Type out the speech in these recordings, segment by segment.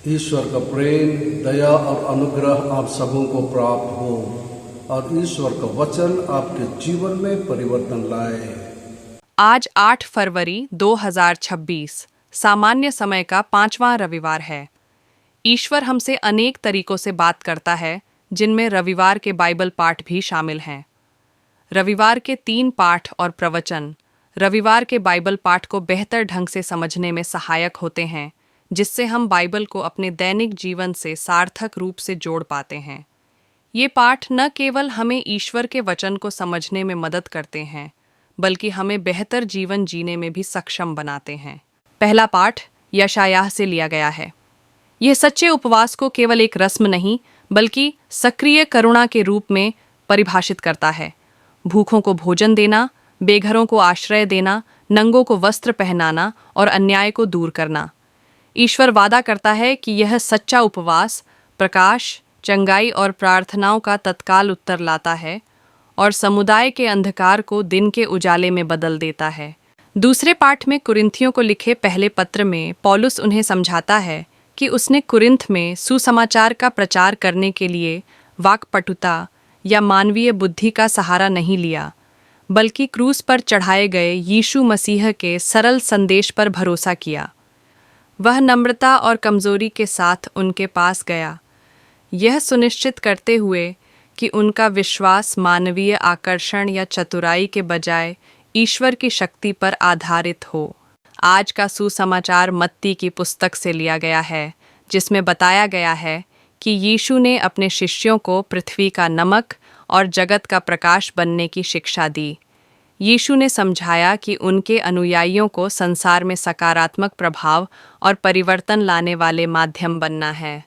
ईश्वर का प्रेम, दया और अनुग्रह आप सबों को प्राप्त हो और ईश्वर का वचन आपके जीवन में परिवर्तन लाए। आज 8 फरवरी 2026 सामान्य समय का 5वां रविवार है। ईश्वर हमसे अनेक तरीकों से बात करता है, जिनमें रविवार के बाइबल पाठ भी शामिल हैं। रविवार के 3 पाठ और प्रवचन रविवार के बाइबल पाठ को बेहतर ढंग से समझने में सहायक होते हैं, जिससे हम बाइबल को अपने दैनिक जीवन से सार्थक रूप से जोड़ पाते हैं। ये पाठ न केवल हमें ईश्वर के वचन को समझने में मदद करते हैं, बल्कि हमें बेहतर जीवन जीने में भी सक्षम बनाते हैं। पहला पाठ यशायाह से लिया गया है। यह सच्चे उपवास को केवल एक रस्म नहीं, बल्कि सक्रिय करुणा के रूप में परिभाषित करता है। भूखों को भोजन देना, बेघरों को आश्रय देना, नंगों को वस्त्र पहनाना और अन्याय को दूर करना। ईश्वर वादा करता है कि यह सच्चा उपवास प्रकाश, चंगाई और प्रार्थनाओं का तत्काल उत्तर लाता है और समुदाय के अंधकार को दिन के उजाले में बदल देता है। दूसरे पाठ में कुरिन्थियों को लिखे पहले पत्र में पौलुस उन्हें समझाता है कि उसने कुरिन्थ में सुसमाचार का प्रचार करने के लिए वाक्पटुता या मानवीय बुद्धि का सहारा नहीं लिया, बल्कि क्रूस पर चढ़ाए गए यीशु मसीह के सरल संदेश पर भरोसा किया। वह नम्रता और कमजोरी के साथ उनके पास गया, यह सुनिश्चित करते हुए कि उनका विश्वास मानवीय आकर्षण या चतुराई के बजाय ईश्वर की शक्ति पर आधारित हो। आज का सुसमाचार मत्ती की पुस्तक से लिया गया है, जिसमें बताया गया है कि यीशु ने अपने शिष्यों को पृथ्वी का नमक और जगत का प्रकाश बनने की शिक्षा दी। यीशु ने समझाया कि उनके अनुयायियों को संसार में सकारात्मक प्रभाव और परिवर्तन लाने वाले माध्यम बनना है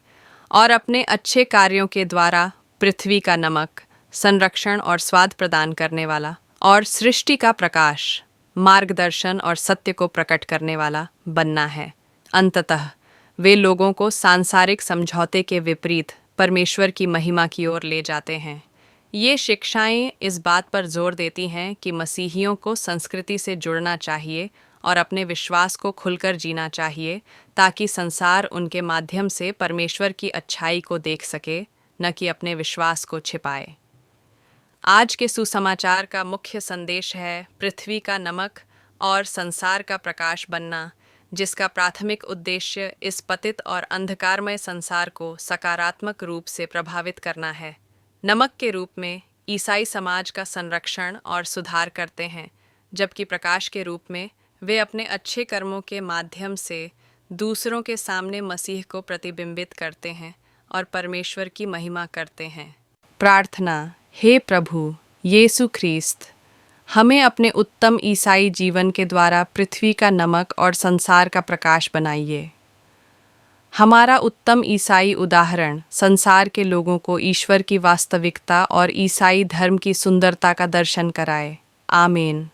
और अपने अच्छे कार्यों के द्वारा पृथ्वी का नमक, संरक्षण और स्वाद प्रदान करने वाला और सृष्टि का प्रकाश, मार्गदर्शन और सत्य को प्रकट करने वाला बनना है। अंततः वे लोगों को सांसारिक समझौते के विपरीत परमेश्वर की महिमा की ओर ले जाते हैं। ये शिक्षाएं इस बात पर जोर देती हैं कि मसीहियों को संस्कृति से जुड़ना चाहिए और अपने विश्वास को खुलकर जीना चाहिए, ताकि संसार उनके माध्यम से परमेश्वर की अच्छाई को देख सके, न कि अपने विश्वास को छिपाए। आज के सुसमाचार का मुख्य संदेश है पृथ्वी का नमक और संसार का प्रकाश बनना, जिसका प्राथमिक उद्देश्य इस पतित और अंधकारमय संसार को सकारात्मक रूप से प्रभावित करना है। नमक के रूप में ईसाई समाज का संरक्षण और सुधार करते हैं, जबकि प्रकाश के रूप में वे अपने अच्छे कर्मों के माध्यम से दूसरों के सामने मसीह को प्रतिबिंबित करते हैं और परमेश्वर की महिमा करते हैं। प्रार्थना। हे प्रभु यीशु ख्रीस्त, हमें अपने उत्तम ईसाई जीवन के द्वारा पृथ्वी का नमक और संसार का प्रकाश बनाइए। हमारा उत्तम ईसाई उदाहरण संसार के लोगों को ईश्वर की वास्तविकता और ईसाई धर्म की सुंदरता का दर्शन कराए। आमीन।